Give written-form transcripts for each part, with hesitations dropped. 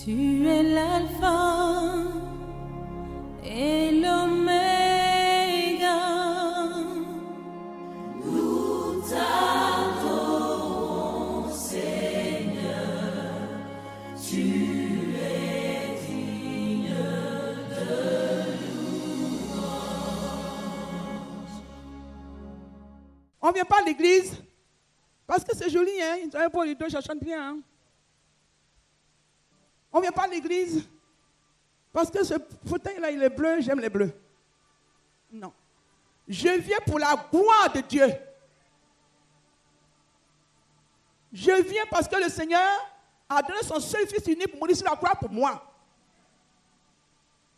Tu es l'alpha et l'oméga. Nous t'adorons, Seigneur. Tu es digne de louange. On ne vient pas à l'église parce que c'est joli, hein? Ils ont pour les deux, ça chante bien, hein? On ne vient pas à l'église parce que ce fauteuil-là, il est bleu, j'aime les bleus. Non. Je viens pour la gloire de Dieu. Je viens parce que le Seigneur a donné son seul fils unique pour mourir sur la croix pour moi.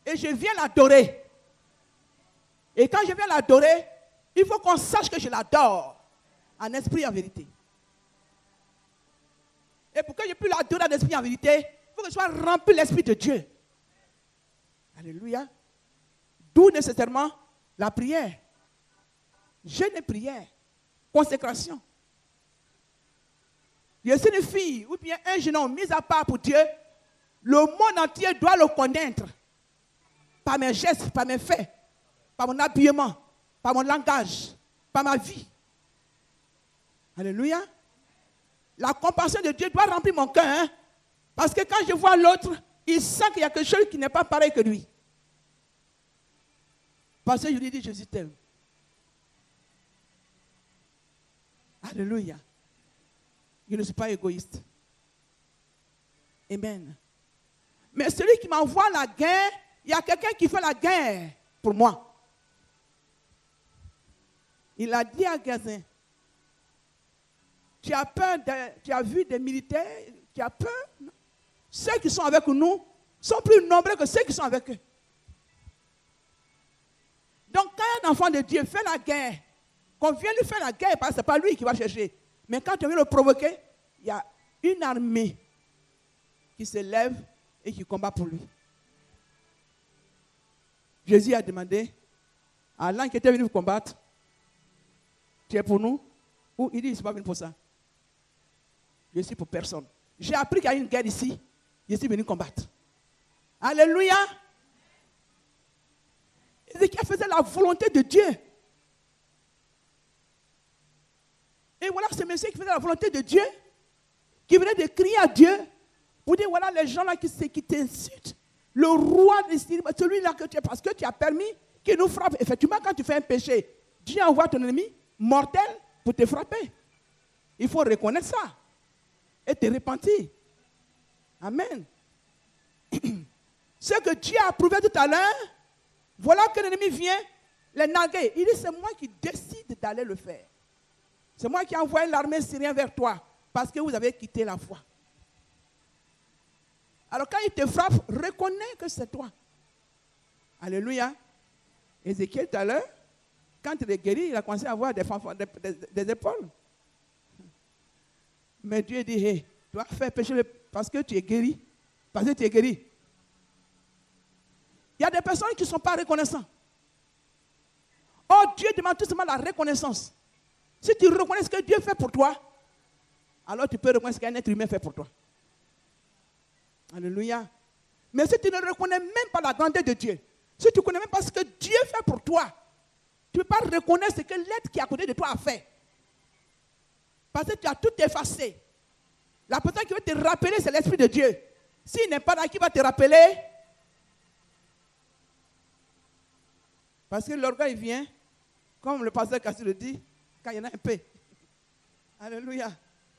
Et je viens l'adorer. Et quand je viens l'adorer, il faut qu'on sache que je l'adore en esprit et en vérité. Et pour que je puisse l'adorer en esprit et en vérité, il faut que je sois rempli de l'Esprit de Dieu. Alléluia. D'où nécessairement la prière. Jeûne et prière. Consécration. Je suis une fille ou bien un jeune homme mis à part pour Dieu. Le monde entier doit le connaître. Par mes gestes, par mes faits, par mon habillement, par mon langage, par ma vie. Alléluia. La compassion de Dieu doit remplir mon cœur. Hein? Parce que quand je vois l'autre, il sent qu'il y a quelque chose qui n'est pas pareil que lui. Parce que je lui dis, Jésus t'aime. Alléluia. Je ne suis pas égoïste. Amen. Mais celui qui m'envoie la guerre, il y a quelqu'un qui fait la guerre pour moi. Il a dit à Gazin, tu as peur, tu as vu des militaires, tu as peur? Non. Ceux qui sont avec nous sont plus nombreux que ceux qui sont avec eux. Donc quand un enfant de Dieu fait la guerre, qu'on vient lui faire la guerre, parce que ce n'est pas lui qui va chercher. Mais quand on vient le provoquer, il y a une armée qui se lève et qui combat pour lui. Jésus a demandé à l'un qui était venu vous combattre, tu es pour nous? Ou il dit, je ne suis pas venu pour ça. Je suis pour personne. J'ai appris qu'il y a une guerre ici. Je suis venu combattre. Alléluia. Ézéchiel faisait la volonté de Dieu. Et voilà ce monsieur qui faisait la volonté de Dieu, qui venait de crier à Dieu pour dire, voilà les gens là qui t'insultent. Le roi de celui-là que tu es, parce que tu as permis qu'il nous frappe. Effectivement, quand tu fais un péché, Dieu envoie ton ennemi mortel pour te frapper. Il faut reconnaître ça et te repentir. Amen. Ce que Dieu a approuvé tout à l'heure, voilà que l'ennemi vient les narguer. Il dit, c'est moi qui décide d'aller le faire. C'est moi qui envoie l'armée syrienne vers toi parce que vous avez quitté la foi. Alors quand il te frappe, reconnais que c'est toi. Alléluia. Ézéchiel tout à l'heure, quand il est guéri, il a commencé à avoir des épaules. Mais Dieu dit, hey, tu vas faire pécher parce que tu es guéri. Parce que tu es guéri. Il y a des personnes qui ne sont pas reconnaissantes. Oh, Dieu demande tout simplement la reconnaissance. Si tu reconnais ce que Dieu fait pour toi, alors tu peux reconnaître ce qu'un être humain fait pour toi. Alléluia. Mais si tu ne reconnais même pas la grandeur de Dieu, si tu ne connais même pas ce que Dieu fait pour toi, tu ne peux pas reconnaître ce que l'être qui est à côté de toi a fait. Parce que tu as tout effacé. La personne qui veut te rappeler, c'est l'Esprit de Dieu. S'il n'est pas là, qui va te rappeler? Parce que l'orgueil vient, comme le pasteur Cassie le dit, quand il y en a un peu. Alléluia.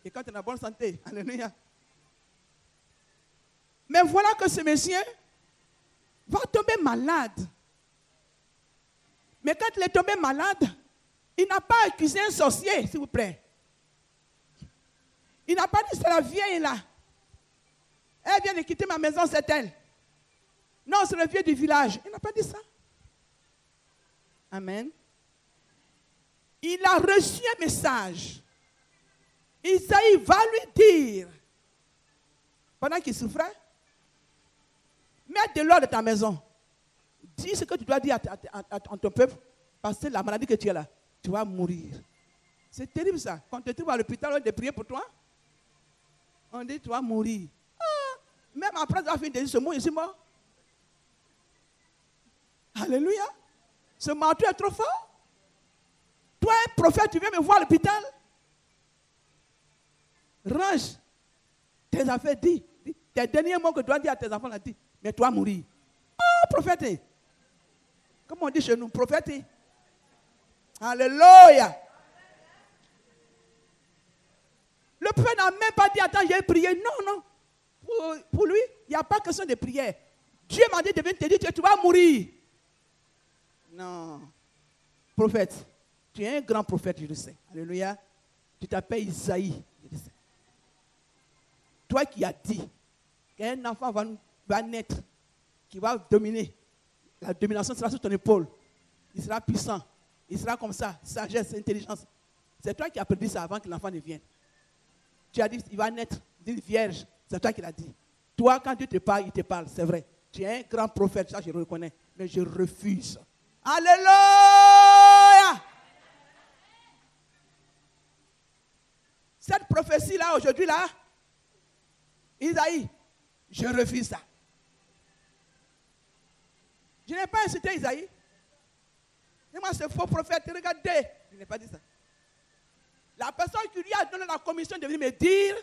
Et quand tu es en bonne santé. Alléluia. Mais voilà que ce monsieur va tomber malade. Mais quand il est tombé malade, il n'a pas accusé un sorcier, s'il vous plaît. Il n'a pas dit, c'est la vieille là. Elle vient de quitter ma maison, c'est elle. Non, c'est le vieux du village. Il n'a pas dit ça. Amen. Il a reçu un message. Isaïe va lui dire, pendant qu'il souffrait, mets de l'ordre de ta maison. Dis ce que tu dois dire à ton peuple, parce que la maladie que tu as là, tu vas mourir. C'est terrible ça. Quand tu te trouves à l'hôpital, on te prie pour toi. On dit, tu vas mourir. Ah, Même après avoir fini de dire ce mot, je suis mort. Alléluia. Ce marteau est trop fort. Toi, un prophète, tu viens me voir à l'hôpital. Range tes affaires, dis. Tes derniers mots que tu dois dire à tes enfants, là, dis. Mais toi, mourir. Oh, prophète. Comme on dit chez nous, prophète. Alléluia. Le prophète n'a même pas dit, attends, j'ai prié. Non, non. Pour lui, il n'y a pas question de prière. Dieu m'a dit de venir te dire, tu vas mourir. Non. Prophète, tu es un grand prophète, je le sais. Alléluia. Tu t'appelles Isaïe, je le sais. Toi qui as dit qu'un enfant va naître, qui va dominer, la domination sera sur ton épaule. Il sera puissant. Il sera comme ça, sagesse, intelligence. C'est toi qui as prédit ça avant que l'enfant ne vienne. Tu as dit, il va naître d'une vierge. C'est toi qui l'as dit. Toi, quand Dieu te parle, il te parle, c'est vrai. Tu es un grand prophète, ça je le reconnais. Mais je refuse. Alléluia! Cette prophétie-là, aujourd'hui, là, Isaïe, je refuse ça. Je n'ai pas incité Isaïe. Et moi, ce faux prophète, regardez, je n'ai pas dit ça. La personne qui lui a donné la commission de venir me dire,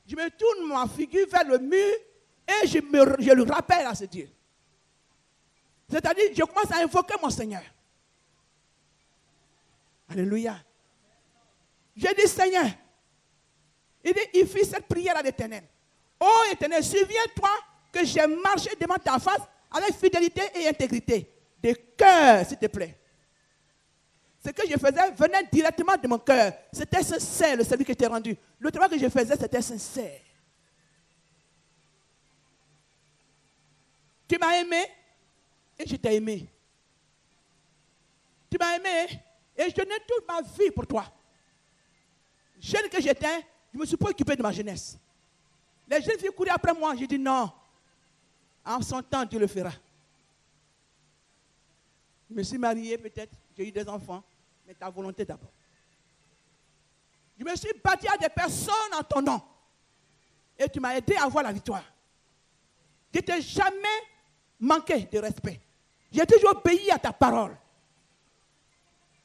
je me tourne ma figure vers le mur et je le rappelle à ce Dieu. C'est-à-dire, je commence à invoquer mon Seigneur. Alléluia. J'ai dit, Seigneur, il fit cette prière à l'Éternel. Oh Éternel, souviens-toi que j'ai marché devant ta face avec fidélité et intégrité. De cœur, s'il te plaît. Ce que je faisais venait directement de mon cœur. C'était sincère, le service que je t'ai rendu. Le travail que je faisais, c'était sincère. Tu m'as aimé et je t'ai aimé. Tu m'as aimé et je donnais toute ma vie pour toi. Jeune que j'étais, je me suis pas occupé de ma jeunesse. Les jeunes filles couraient après moi. J'ai dit non. En son temps, Dieu le fera. Je me suis marié peut-être, j'ai eu des enfants, mais ta volonté d'abord. Je me suis battu à des personnes en ton nom. Et tu m'as aidé à avoir la victoire. Je ne t'ai jamais manqué de respect. J'ai toujours obéi à ta parole.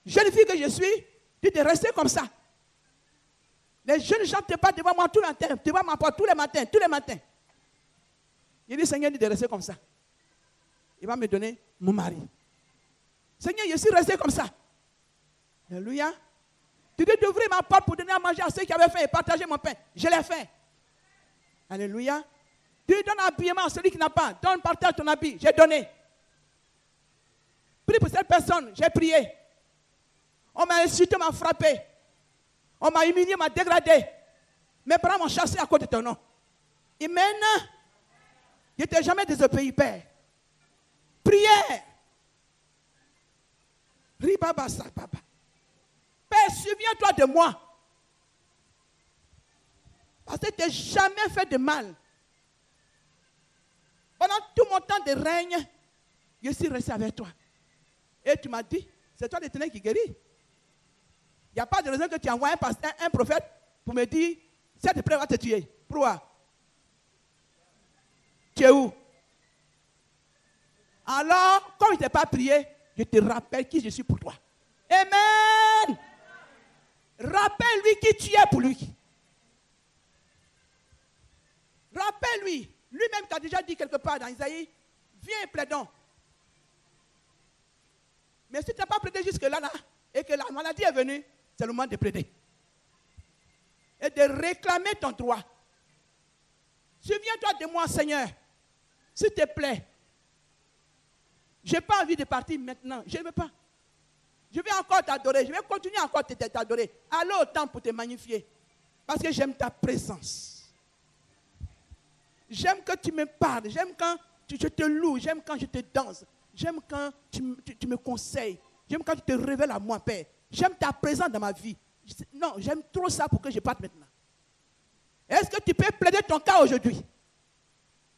Jeune fille que je suis, tu te restes comme ça. Les jeunes gens te battent devant moi tous les matins, devant ma porte tous les matins. Il dit, Seigneur, de rester comme ça. Il va me donner mon mari. Seigneur, je suis resté comme ça. Alléluia. Tu dis d'ouvrir ma porte pour donner à manger à ceux qui avaient faim et partager mon pain. Je l'ai fait. Alléluia. Tu donnes un habillement à celui qui n'a pas. Donne, partage ton habit. J'ai donné. Prie pour cette personne. J'ai prié. On m'a insulté, on m'a frappé. On m'a humilié, on m'a dégradé. Mes parents m'ont chassé à cause de ton nom. Et maintenant, je ne t'ai jamais désobéi, Père. Prière. Père, souviens-toi de moi. Parce que tu n'as jamais fait de mal. Pendant tout mon temps de règne, je suis resté avec toi. Et tu m'as dit, c'est toi l'Éternel qui guérit. Il n'y a pas de raison que tu envoies un prophète pour me dire, cette épreuve va te tuer. Pourquoi? Tu es où? Alors, comme je ne t'ai pas prié, je te rappelle qui je suis pour toi. Amen. Rappelle-lui qui tu es pour lui. Rappelle-lui. Lui-même qui a déjà dit quelque part dans Isaïe, viens plaidons. Mais si tu n'as pas plaidé jusque-là, et que la maladie est venue, c'est le moment de plaider. Et de réclamer ton droit. Souviens-toi de moi, Seigneur. S'il te plaît. Je n'ai pas envie de partir maintenant. Je ne veux pas. Je vais encore t'adorer. Je vais continuer encore de t'adorer. Allez au temple pour te magnifier. Parce que j'aime ta présence. J'aime que tu me parles. J'aime quand je te loue. J'aime quand je te danse. J'aime quand tu me conseilles. J'aime quand tu te révèles à moi, Père. J'aime ta présence dans ma vie. Non, j'aime trop ça pour que je parte maintenant. Est-ce que tu peux plaider ton cas aujourd'hui?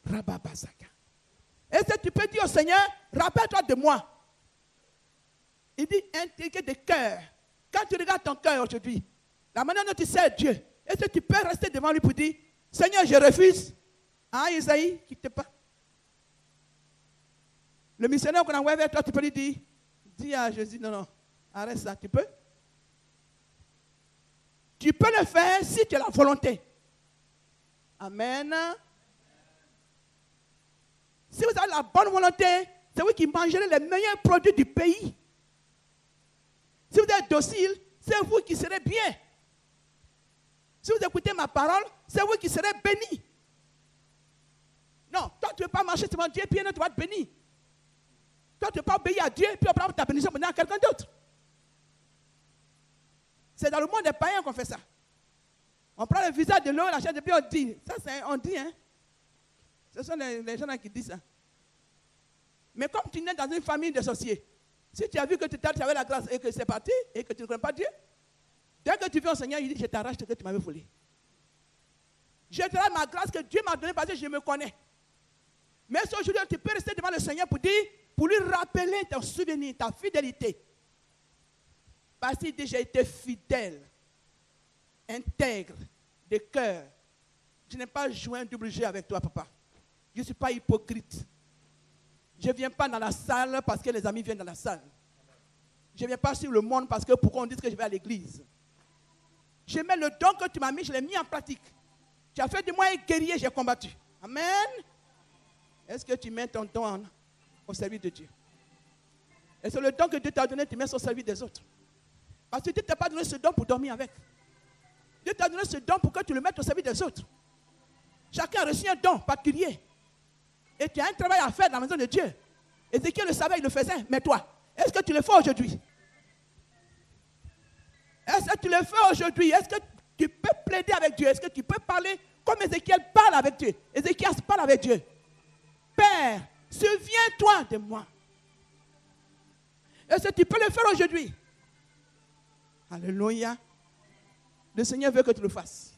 Rababazaka. Est-ce que tu peux dire au Seigneur, rappelle-toi de moi. Il dit intégrer de cœur. Quand tu regardes ton cœur aujourd'hui, la manière dont tu sais Dieu, est-ce que tu peux rester devant lui pour dire, Seigneur, je refuse. Hein, Isaïe, quitte pas. Le missionnaire qu'on envoie vers toi, tu peux lui dire, dis à Jésus, non, non, arrête ça, tu peux? Tu peux le faire si tu as la volonté. Amen. Si vous avez la bonne volonté, c'est vous qui mangerez les meilleurs produits du pays. Si vous êtes docile, c'est vous qui serez bien. Si vous écoutez ma parole, c'est vous qui serez bénis. Non, toi tu ne veux pas marcher devant Dieu, puis tu vas te bénir. Toi tu ne veux pas obéir à Dieu, puis on prend ta bénédiction pour donner à quelqu'un d'autre. C'est dans le monde des païens qu'on fait ça. On prend le visage de l'eau, la chair de pied, on dit. Ça, on dit, hein. Ce sont les gens qui disent ça. Mais comme tu nais dans une famille de sorciers, si tu as vu que tu avais la grâce et que c'est parti, et que tu ne connais pas Dieu, dès que tu viens au Seigneur, il dit, je t'arrache ce que tu m'avais volé. Je te rends ma grâce que Dieu m'a donnée parce que je me connais. Mais si aujourd'hui, tu peux rester devant le Seigneur pour lui rappeler ton souvenir, ta fidélité. Parce qu'il dit, j'ai été fidèle, intègre, de cœur. Je n'ai pas joué un double jeu avec toi, papa. Je ne suis pas hypocrite. Je ne viens pas dans la salle parce que les amis viennent dans la salle. Je ne viens pas sur le monde parce que pourquoi on dit que je vais à l'église. Je mets le don que tu m'as mis, je l'ai mis en pratique. Tu as fait de moi un guerrier, j'ai combattu. Amen. Est-ce que tu mets ton don au service de Dieu? Et c'est le don que Dieu t'a donné, tu mets au service des autres. Parce que Dieu ne t'a pas donné ce don pour dormir avec. Dieu t'a donné ce don pour que tu le mettes au service des autres. Chacun a reçu un don particulier. Et tu as un travail à faire dans la maison de Dieu. Ézéchiel le savait, il le faisait. Mais toi, est-ce que tu le fais aujourd'hui? Est-ce que tu le fais aujourd'hui? Est-ce que tu peux plaider avec Dieu? Est-ce que tu peux parler comme Ézéchiel parle avec Dieu? Ézéchiel parle avec Dieu. Père, souviens-toi de moi. Est-ce que tu peux le faire aujourd'hui? Alléluia. Le Seigneur veut que tu le fasses.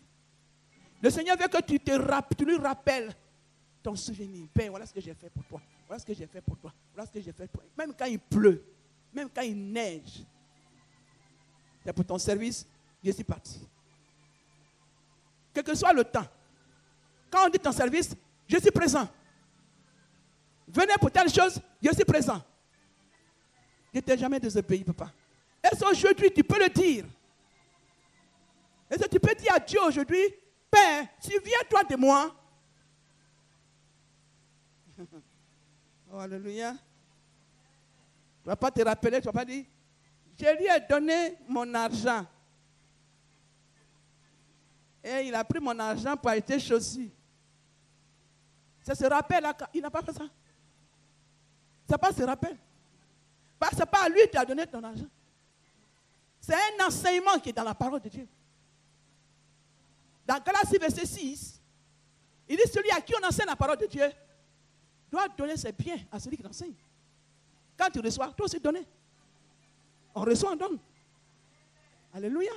Le Seigneur veut que tu lui rappelles ton souvenir. Père, voilà ce que j'ai fait pour toi. Voilà ce que j'ai fait pour toi. Voilà ce que j'ai fait pour toi. Même quand il pleut, même quand il neige, c'est pour ton service, je suis parti. Quel que soit le temps, quand on dit ton service, je suis présent. Venez pour telle chose, je suis présent. Je ne t'ai jamais désobéi, papa. Est-ce qu'aujourd'hui, tu peux le dire? Est-ce que tu peux dire à Dieu aujourd'hui, Père, souviens-toi de moi? Oh, alléluia. Tu ne vas pas te rappeler, tu ne vas pas dire, je lui ai donné mon argent. Et il a pris mon argent pour acheter chaussures. Ça se rappelle, il n'a pas fait ça. Ça pas se rappelle. Parce que ce n'est pas à lui que tu as donné ton argent. C'est un enseignement qui est dans la parole de Dieu. Dans Galatie verset 6, il dit celui à qui on enseigne la parole de Dieu doit donner ses biens à celui qui l'enseigne. Quand tu reçois, toi aussi donner. On reçoit, on donne. Alléluia.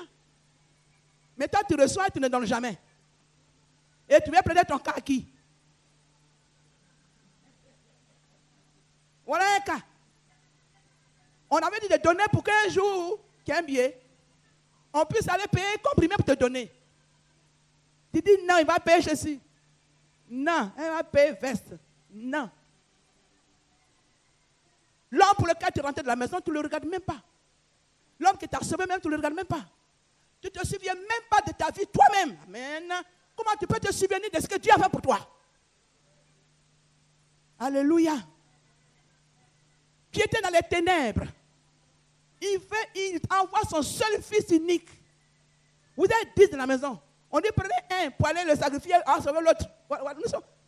Mais toi tu reçois et tu ne donnes jamais. Et tu viens plaider ton cas à qui? Voilà un cas. On avait dit de donner pour qu'un jour, qu'il y ait un billet, on puisse aller payer comprimé pour te donner. Tu dis non, il va payer ceci. Non, il va payer veste. Non. L'homme pour lequel tu rentres de la maison, tu ne le regardes même pas. L'homme qui t'a sauvé même, tu ne le regardes même pas. Tu ne te souviens même pas de ta vie toi-même. Amen. Comment tu peux te souvenir de ce que Dieu a fait pour toi? Alléluia. Qui était dans les ténèbres. Il envoie son seul fils unique. Vous êtes 10 dans la maison. On dit prenez un pour aller le sacrifier, sauver l'autre.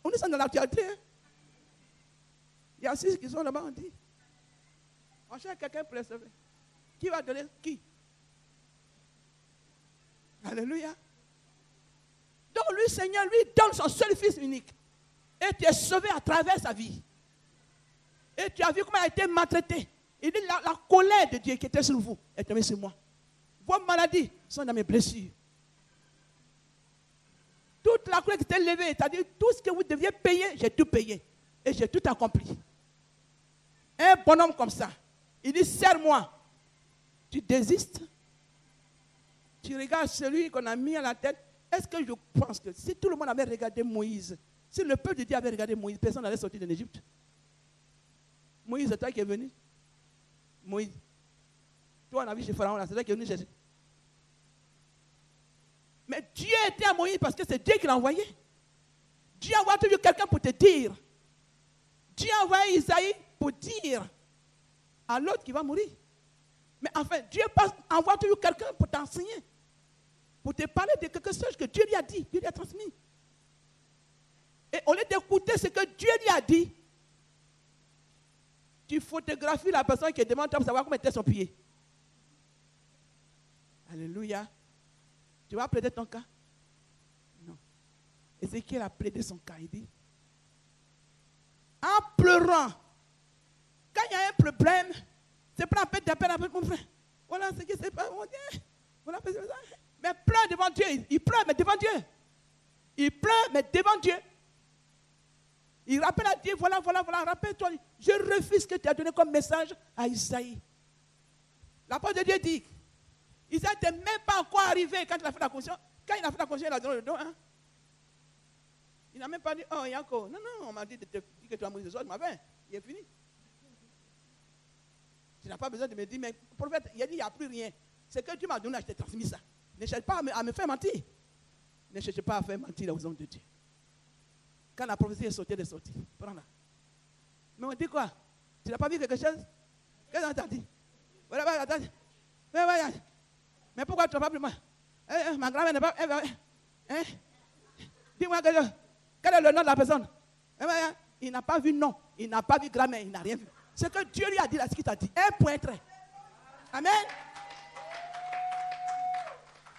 Nous sommes dans l'actualité. Hein? Il y a 6 qui sont là-bas, on dit. On cherche quelqu'un pour les sauver. Qui va donner qui? Alléluia. Donc lui, Seigneur, lui donne son seul fils unique. Et tu es sauvé à travers sa vie. Et tu as vu comment il a été maltraité. Il dit la colère de Dieu qui était sur vous est tombée sur moi. Vos maladies sont dans mes blessures. Toute la colère qui était levée, c'est-à-dire tout ce que vous deviez payer, j'ai tout payé. Et j'ai tout accompli. Un bonhomme comme ça, il dit, serre-moi. Tu désistes. Tu regardes celui qu'on a mis à la tête. Est-ce que je pense que si tout le monde avait regardé Moïse, Si le peuple de Dieu avait regardé Moïse, personne n'allait sortir de l'Égypte. Moïse, c'est toi qui es venu. Moïse. Toi, on a vu chez Pharaon, là, c'est toi qui es venu chercher. Mais Dieu était à Moïse parce que c'est Dieu qui l'a envoyé. Dieu envoie toujours quelqu'un pour te dire. Dieu a envoyé Isaïe pour dire à l'autre qui va mourir. Mais enfin, Dieu envoie toujours quelqu'un pour t'enseigner. Pour te parler de quelque chose que Dieu lui a dit, Dieu lui a transmis. Et au lieu d'écouter ce que Dieu lui a dit, tu photographies la personne qui est devant toi pour savoir comment était son pied. Alléluia. Tu vas plaider ton cas? Non. Ézéchiel a plaidé son cas. Il dit, en pleurant, quand il y a un problème, c'est pas la peine d'appeler mon frère. Voilà ce qui s'est passé. Voilà, mais pleure devant Dieu. Il pleure, mais devant Dieu. Il pleure, mais devant Dieu. Il rappelle à Dieu, voilà, rappelle-toi. Je refuse ce que tu as donné comme message à Isaïe. La parole de Dieu dit, Isaïe n'était même pas encore arrivé quand il a fait la conscience. Quand il a fait la conscience, il a donné le don. Hein? Il n'a même pas dit, oh, Yanko, non, on m'a dit que tu vas mourir ce soir, il est fini. Tu n'as pas besoin de me dire, mais le prophète, il a dit, il n'y a plus rien. C'est que Dieu m'a donné, je t'ai transmis ça. Ne cherche pas à me faire mentir. Ne cherche pas à faire mentir aux hommes de Dieu. Quand la prophétie est sortie, elle est sortie. Prends-la. Mais on dit quoi? Tu n'as pas vu quelque chose? Qu'est-ce qu'on t'a dit? Mais pourquoi tu n'as pas pris moi? Ma grand-mère n'est pas... Dis-moi quel est le nom de la personne? Il n'a pas vu nom. Il n'a pas vu grand-mère. Il n'a rien vu. Ce que Dieu lui a dit, là, ce qu'il t'a dit. Un point trait. Amen.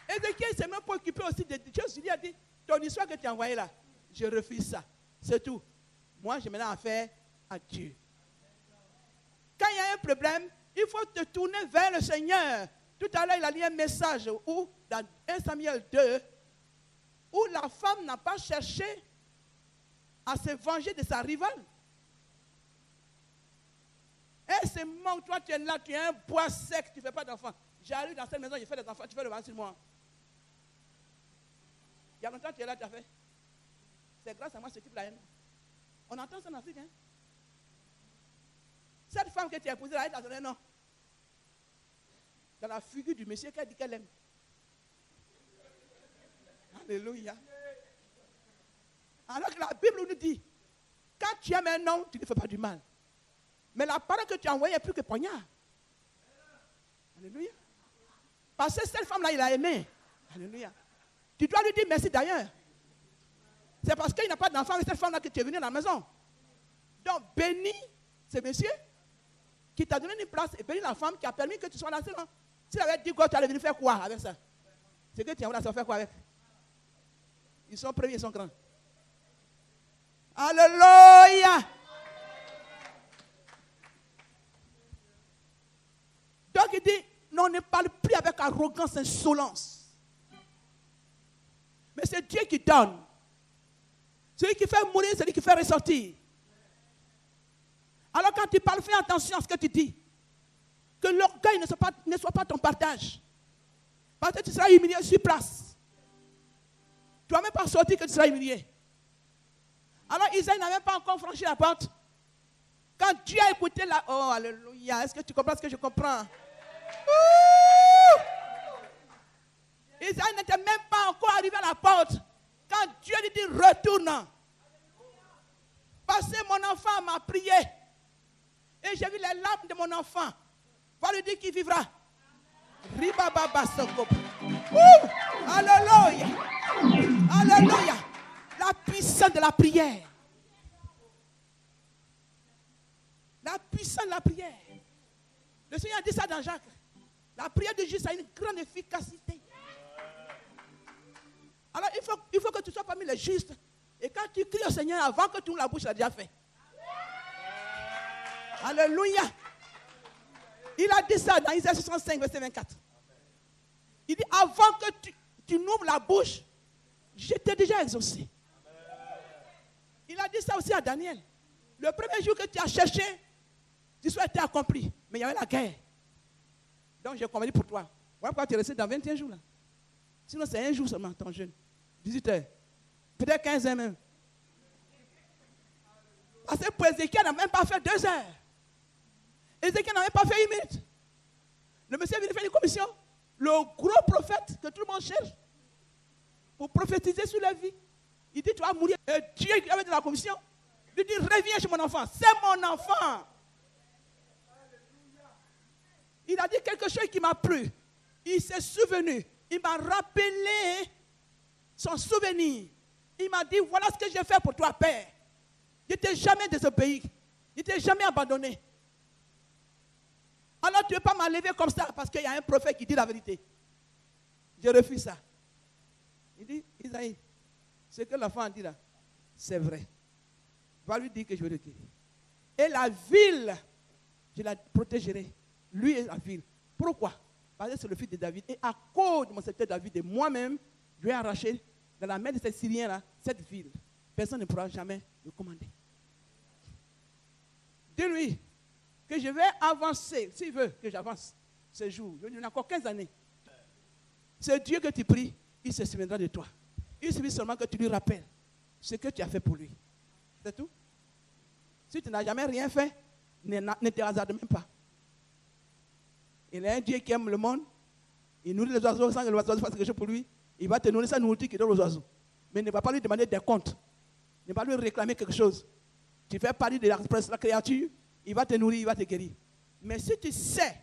Ézéchiel s'est même préoccupé aussi de choses. Il lui a dit, ton histoire que tu as envoyée là, je refuse ça. C'est tout. Moi, j'ai maintenant affaire à Dieu. Quand il y a un problème, il faut te tourner vers le Seigneur. Tout à l'heure, il a lu un message où, dans 1 Samuel 2, où la femme n'a pas cherché à se venger de sa rivale. Et c'est mon, toi tu es là, tu es un bois sec, tu ne fais pas d'enfants. J'arrive dans cette maison, je fais des enfants, tu fais le vent sur moi. Il y a longtemps tu es là, tu as fait. C'est grâce à moi ce type là. On entend ça en Afrique. Hein? Cette femme que tu as épousée là, elle t'a donné un nom. Dans la figure du monsieur qu'elle dit qu'elle aime. Alléluia. Alors que la Bible nous dit, quand tu aimes un nom, tu ne fais pas du mal. Mais la parole que tu as envoyée est plus que poignard. Alléluia. Parce que cette femme-là, il a aimé. Alléluia. Tu dois lui dire merci d'ailleurs. C'est parce qu'il n'a pas d'enfant avec cette femme-là que tu es venu dans la maison. Donc, bénis ce monsieur qui t'a donné une place et bénis la femme qui a permis que tu sois là. S'il avait dit quoi, tu allais venir faire quoi avec ça? C'est que tu as voulu faire quoi avec? Ils sont premiers, ils sont grands. Alléluia. Donc il dit, non, on ne parle plus avec arrogance, insolence. Mais c'est Dieu qui donne. Celui qui fait mourir, c'est celui qui fait ressortir. Alors quand tu parles, fais attention à ce que tu dis. Que l'orgueil ne soit pas ton partage. Parce que tu seras humilié sur place. Tu ne vas même pas sortir que tu seras humilié. Alors Isaïe n'a même pas encore franchi la porte. Quand Dieu a écouté la... Oh, alléluia. Est-ce que tu comprends ce que je comprends? Isaïe n'était même pas encore arrivé à la porte. Quand Dieu lui dit retourne. Parce que mon enfant m'a prié. Et j'ai vu les larmes de mon enfant. Va lui dire qu'il vivra. Alléluia. Alléluia. La puissance de la prière. La puissance de la prière. Le Seigneur a dit ça dans Jacques. La prière de juste a une grande efficacité. Alors il faut que tu sois parmi les justes. Et quand tu cries au Seigneur, avant que tu ouvres la bouche, il a déjà fait. Alléluia. Il a dit ça dans Isaïe 65, verset 24. Il dit, avant que tu n'ouvres la bouche, je t'ai déjà exaucé. Il a dit ça aussi à Daniel. Le premier jour que tu as cherché, l'histoire était accomplie. Mais il y avait la guerre. Donc j'ai commandé pour toi. Voilà pourquoi tu es resté dans 21 jours là. Sinon c'est un jour seulement ton jeûne. 18 heures. Peut-être 15 heures même. Parce que pour Ézéchiel, n'a même pas fait 2 heures. Ézéchiel n'a même pas fait 1 minute. Le monsieur vient de faire une commission. Le gros prophète que tout le monde cherche pour prophétiser sur la vie. Il dit, tu vas mourir. Et Dieu qui avait dans la commission, il dit, reviens chez mon enfant. C'est mon enfant. Il a dit quelque chose qui m'a plu. Il s'est souvenu. Il m'a rappelé son souvenir. Il m'a dit, voilà ce que j'ai fait pour toi, Père. Je ne t'ai jamais désobéi. Je ne t'ai jamais abandonné. Alors tu ne veux pas m'enlever comme ça parce qu'il y a un prophète qui dit la vérité. Je refuse ça. Il dit, Isaïe, ce que l'enfant a dit là, c'est vrai. Va lui dire que je vais le guérir. Et la ville, je la protégerai. Lui et la ville. Pourquoi? Parce que c'est le fils de David. Et à cause de mon serviteur David et moi-même, je vais arracher dans la main de ces Syriens-là, cette ville. Personne ne pourra jamais le commander. Dis-lui que je vais avancer, s'il veut que j'avance ce jour. Il y a encore 15 années. C'est Dieu que tu pries, il se souviendra de toi. Il suffit seulement que tu lui rappelles ce que tu as fait pour lui. C'est tout. Si tu n'as jamais rien fait, ne te hasarde même pas. Il y a un Dieu qui aime le monde. Il nourrit les oiseaux sans que les oiseaux fassent quelque chose pour lui. Il va te nourrir sa nourriture qu'il donne aux oiseaux. Mais ne va pas lui demander des comptes. Ne va pas lui réclamer quelque chose. Tu fais partie de la créature. Il va te nourrir, il va te guérir. Mais si tu sais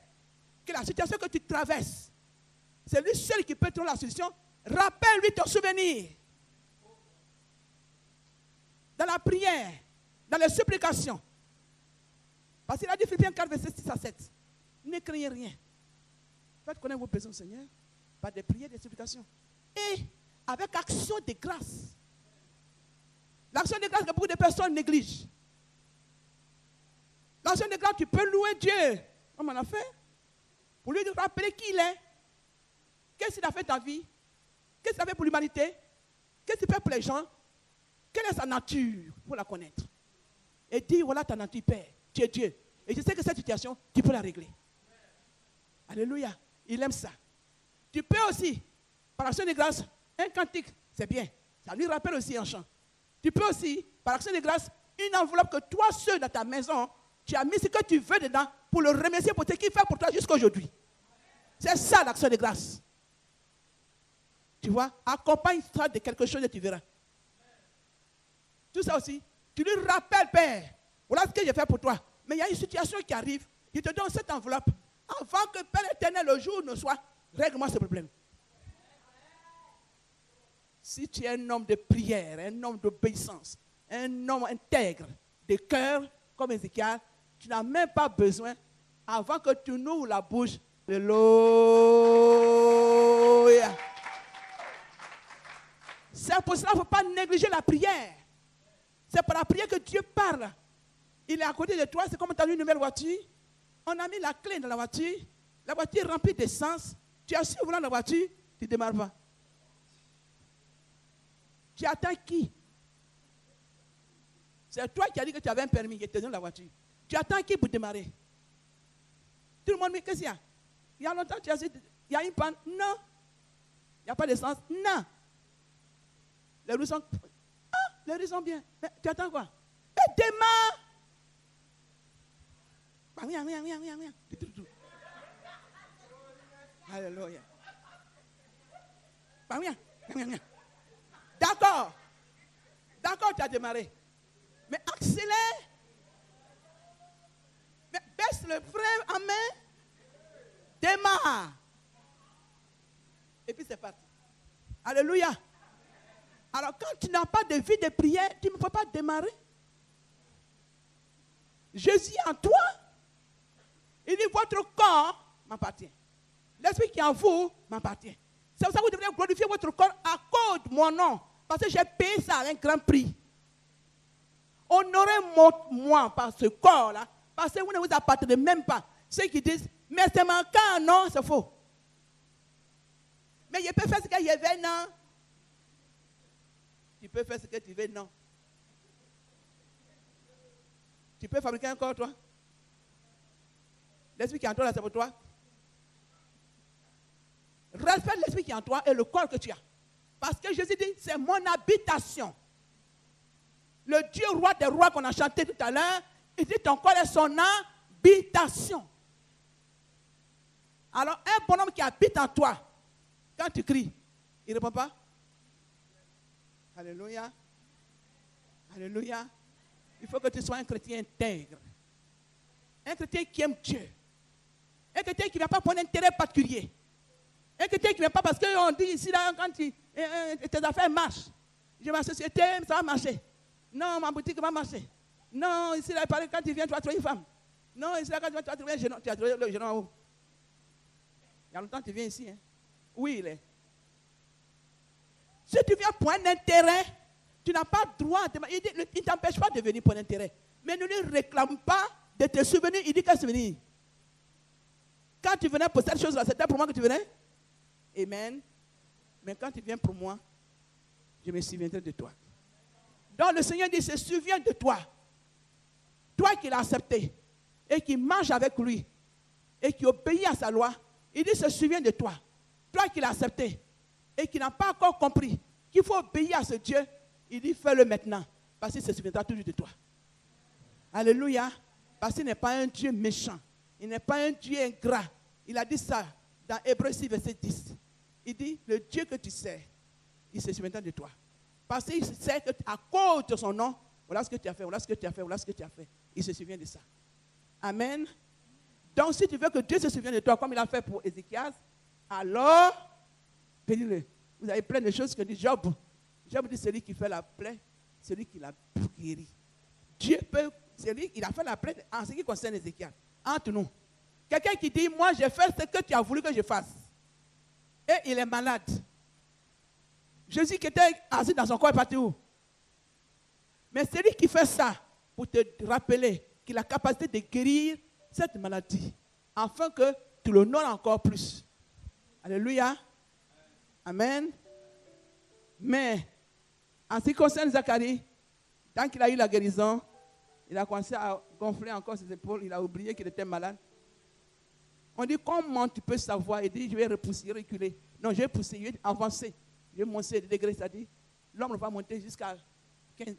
que la situation que tu traverses, c'est lui seul qui peut trouver la solution, rappelle-lui ton souvenir. Dans la prière, dans les supplications. Parce qu'il a dit Philippiens 4, verset 6 à 7. Ne craignez rien. Faites connaître vos besoins, Seigneur, par des prières, des supplications. Et avec action de grâce. L'action de grâce que beaucoup de personnes négligent. L'action de grâce, tu peux louer Dieu, comme on a fait, pour lui rappeler qui il est. Qu'est-ce qu'il a fait ta vie? Qu'est-ce qu'il a fait pour l'humanité? Qu'est-ce qu'il fait pour les gens? Quelle est sa nature pour la connaître? Et dis, voilà ta nature, Père. Tu es Dieu. Et je sais que cette situation, tu peux la régler. Alléluia. Il aime ça. Tu peux aussi, par action de grâce, un cantique, c'est bien. Ça lui rappelle aussi un chant. Tu peux aussi, par action de grâce, une enveloppe que toi seul dans ta maison, tu as mis ce que tu veux dedans pour le remercier pour ce qu'il fait pour toi jusqu'à aujourd'hui. C'est ça l'action de grâce. Tu vois, accompagne ça de quelque chose et tu verras. Tout ça aussi, tu lui rappelles, Père, voilà ce que j'ai fait pour toi. Mais il y a une situation qui arrive, il te donne cette enveloppe. Avant que Père éternel, le jour ne soit, règle-moi ce problème. Si tu es un homme de prière, un homme d'obéissance, un homme intègre, de cœur, comme Ézéchiel, tu n'as même pas besoin, avant que tu n'ouvres la bouche, Alléluia. C'est pour cela qu'il ne faut pas négliger la prière. C'est par la prière que Dieu parle. Il est à côté de toi, c'est comme tu as une nouvelle voiture. On a mis la clé dans la voiture est remplie d'essence. Tu as su au volant de la voiture, tu ne démarres pas. Tu attends qui? C'est toi qui as dit que tu avais un permis, qui te donne la voiture. Tu attends qui pour démarrer? Tout le monde me dit, qu'est-ce qu'il y a? Il y a longtemps, tu as dit, il y a une panne. Non. Il n'y a pas d'essence. Non. Les roues sont... Ah, les roues sont bien. Mais tu attends quoi? Et démarre. Alléluia. D'accord. D'accord, tu as démarré. Mais accélère. Mais baisse le frein en main. Démarre. Et puis c'est parti. Alléluia. Alors quand tu n'as pas de vie de prière, tu ne peux pas démarrer. Jésus en toi, il dit votre corps m'appartient. L'esprit qui est en vous m'appartient. C'est pour ça que vous devrez glorifier votre corps à cause de mon nom. Parce que j'ai payé ça à un grand prix. Honorez-moi par ce corps-là. Parce que vous ne vous appartenez même pas. Ceux qui disent, mais c'est mon corps, non, c'est faux. Mais je peux faire ce que je veux, non. Tu peux faire ce que tu veux, non. Tu peux fabriquer un corps, toi. L'esprit qui est en toi, là, c'est pour toi. Respecte l'esprit qui est en toi et le corps que tu as. Parce que Jésus dit, c'est mon habitation. Le Le Dieu roi des rois qu'on a chanté tout à l'heure, il dit ton corps est son habitation. Alors, un bonhomme qui habite en toi, quand tu cries, il ne répond pas. Alléluia. Alléluia. Il faut que tu sois un chrétien intègre. Un chrétien qui aime Dieu. Un chrétien qui ne vient pas pour un intérêt particulier. Un chrétien qui ne vient pas parce qu'on dit ici, là, quand tes affaires marchent. J'ai ma société, ça va marcher. Non, ma boutique va marcher. Non, ici, là, quand tu viens, tu vas trouver une femme. Non, ici, là, quand tu viens, tu vas trouver un jeune homme. Tu vas trouver le jeune homme en haut. Il y a longtemps que tu viens ici. Hein? Oui, il est. Si tu viens pour un intérêt, tu n'as pas droit. Il ne t'empêche pas de venir pour un intérêt. Mais ne lui réclame pas de te souvenir. Il dit qu'à souvenir. Quand tu venais pour cette chose-là, c'était pour moi que tu venais. Amen. Mais quand tu viens pour moi, je me souviendrai de toi. Donc le Seigneur dit, il se souvient de toi. Toi qui l'as accepté et qui marche avec lui et qui obéit à sa loi, il dit, il se souvient de toi. Toi qui l'as accepté et qui n'a pas encore compris qu'il faut obéir à ce Dieu, il dit, fais-le maintenant, parce qu'il se souviendra toujours de toi. Alléluia. Parce qu'il n'est pas un Dieu méchant. Il n'est pas un Dieu ingrat. Il a dit ça dans Hébreux 6, verset 10. Il dit, le Dieu que tu sais, il se souviendra de toi. Parce qu'il sait qu'à cause de son nom, voilà ce que tu as fait, voilà ce que tu as fait, voilà ce que tu as fait. Il se souvient de ça. Amen. Donc, si tu veux que Dieu se souvienne de toi, comme il a fait pour Ézéchias, alors, bénis-le. Vous avez plein de choses que dit Job. Job dit, celui qui fait la plaie, celui qui l'a guéri. Dieu peut, celui qui a fait la plaie en ce qui concerne Ézéchias. Entre nous. Quelqu'un qui dit, moi, j'ai fait ce que tu as voulu que je fasse. Et il est malade. Jésus qui était assis dans son corps est parti où? Mais celui qui fait ça, pour te rappeler qu'il a la capacité de guérir cette maladie, afin que tu l'honores encore plus. Alléluia. Amen. Mais, en ce qui concerne Zacharie, tant qu'il a eu la guérison, il a commencé à gonfler encore ses épaules, il a oublié qu'il était malade. On dit, comment tu peux savoir? Il dit, je vais repousser, reculer. Non, je vais pousser, je vais avancer. Je vais monter de degrés, c'est-à-dire, l'ombre va monter jusqu'à 15.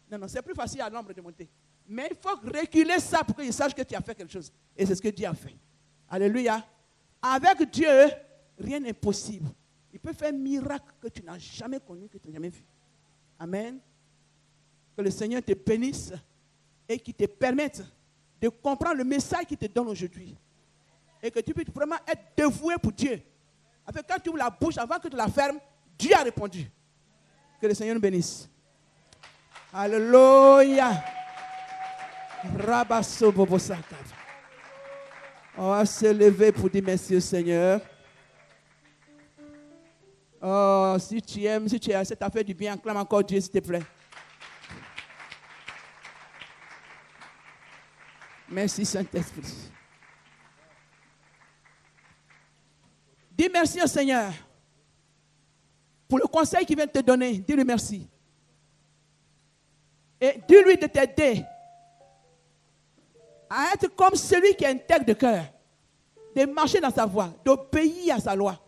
Non, c'est plus facile à l'ombre de monter. Mais il faut reculer ça pour qu'il sache que tu as fait quelque chose. Et c'est ce que Dieu a fait. Alléluia. Avec Dieu, rien n'est possible. Il peut faire un miracle que tu n'as jamais connu, que tu n'as jamais vu. Amen. Que le Seigneur te bénisse et qu'il te permette de comprendre le message qu'il te donne aujourd'hui. Et que tu puisses vraiment être dévoué pour Dieu. Afin que quand tu ouvres la bouche, avant que tu la fermes, Dieu a répondu. Que le Seigneur nous bénisse. Alléluia. Rabasso Bobo Sakata. On va se lever pour dire merci au Seigneur. Oh, si tu aimes, si tu as cette affaire du bien, acclame encore Dieu, s'il te plaît. Merci, Saint-Esprit. Dis merci au Seigneur pour le conseil qu'il vient de te donner. Dis-lui merci. Et dis-lui de t'aider à être comme celui qui est intègre de cœur, de marcher dans sa voie, d'obéir à sa loi,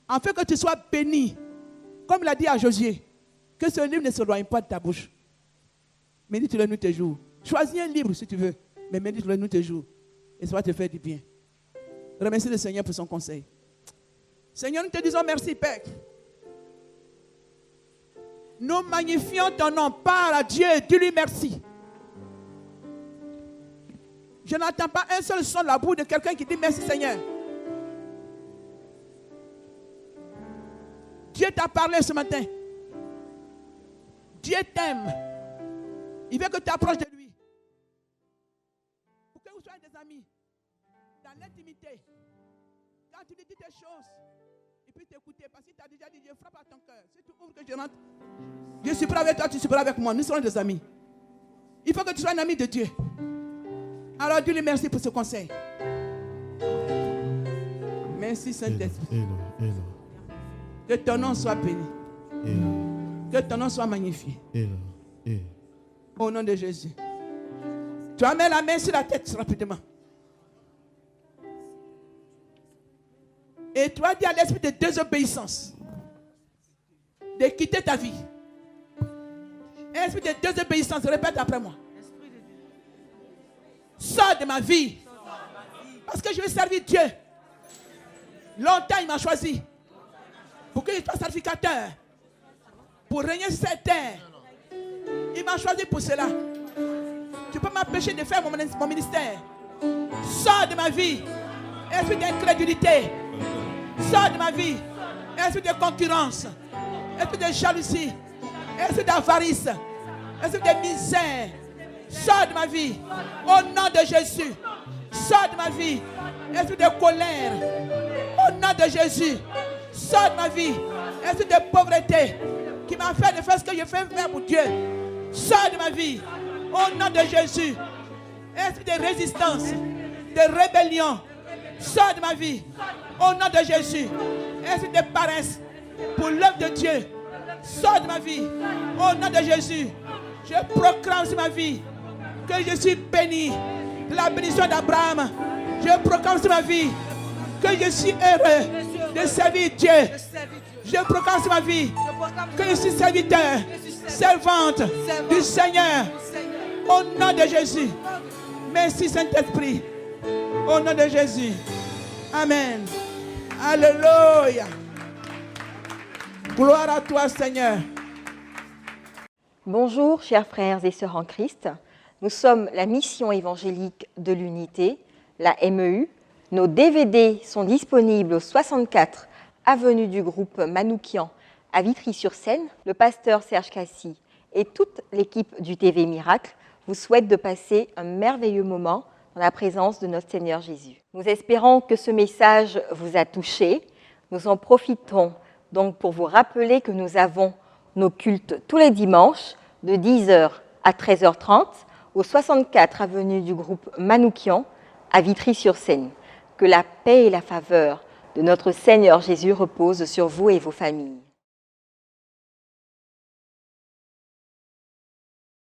afin que tu sois béni, comme il a dit à Josué, que ce livre ne se loigne pas de ta bouche. Médite-le nuit et jour. Choisis un livre si tu veux, mais médite-le nuit et jour, et ça va te faire du bien. Remercie le Seigneur pour son conseil. Seigneur, nous te disons merci, Père. Nous magnifions ton nom. Parle à Dieu, dis-lui merci. Je n'entends pas un seul son de la bouche de quelqu'un qui dit merci, Seigneur. Dieu t'a parlé ce matin. Dieu t'aime. Il veut que tu approches de lui. Pour que vous soyez des amis. Dans l'intimité. Quand tu lui dis des choses, il peut t'écouter. Parce qu'il t'a déjà dit, je frappe à ton cœur. Si tu ouvres que je rentre, je suis prêt avec toi, tu suis prêt avec moi. Nous serons des amis. Il faut que tu sois un ami de Dieu. Alors dis-lui merci pour ce conseil. Merci Saint-Esprit. Que ton nom soit béni. Que ton nom soit magnifié. Au nom de Jésus. Tu vas mettre la main sur la tête rapidement. Et tu vas dire à l'esprit de désobéissance de quitter ta vie. Esprit de désobéissance, répète après moi. Sors de ma vie. Parce que je veux servir Dieu. Longtemps, il m'a choisi pour que je sois sacrificateur, pour régner sur cette terre. Il m'a choisi pour cela. Tu peux m'empêcher de faire mon ministère. Sors de ma vie. Esprit d'incrédulité. Sors de ma vie. Esprit de concurrence. Esprit de jalousie. Esprit d'avarice. Esprit de misère. Sors de ma vie. Au nom de Jésus. Sors de ma vie. Esprit de colère. Au nom de Jésus. Sors de ma vie. Esprit de pauvreté qui m'a fait de faire ce que je fais faire pour Dieu. Sors de ma vie. Au nom de Jésus. Esprit de résistance, de rébellion. Sors de ma vie. Au nom de Jésus. Esprit de paresse pour l'œuvre de Dieu. Sors de ma vie. Au nom de Jésus. Je proclame sur ma vie que je suis béni de la bénédiction d'Abraham. Je proclame sur ma vie que je suis heureux de servir Dieu. Je proclame sur ma vie que je suis serviteur, servante du Seigneur. Au nom de Jésus. Merci Saint-Esprit. Au nom de Jésus. Amen. Alléluia. Gloire à toi Seigneur. Bonjour chers frères et sœurs en Christ. Nous sommes la mission évangélique de l'unité, la MEU. Nos DVD sont disponibles au 64 avenue du groupe Manoukian à Vitry-sur-Seine. Le pasteur Serge Cassis et toute l'équipe du TV Miracle vous souhaitent de passer un merveilleux moment dans la présence de notre Seigneur Jésus. Nous espérons que ce message vous a touché. Nous en profitons donc pour vous rappeler que nous avons nos cultes tous les dimanches de 10h à 13h30 au 64 avenue du groupe Manoukian à Vitry-sur-Seine. Que la paix et la faveur de notre Seigneur Jésus reposent sur vous et vos familles.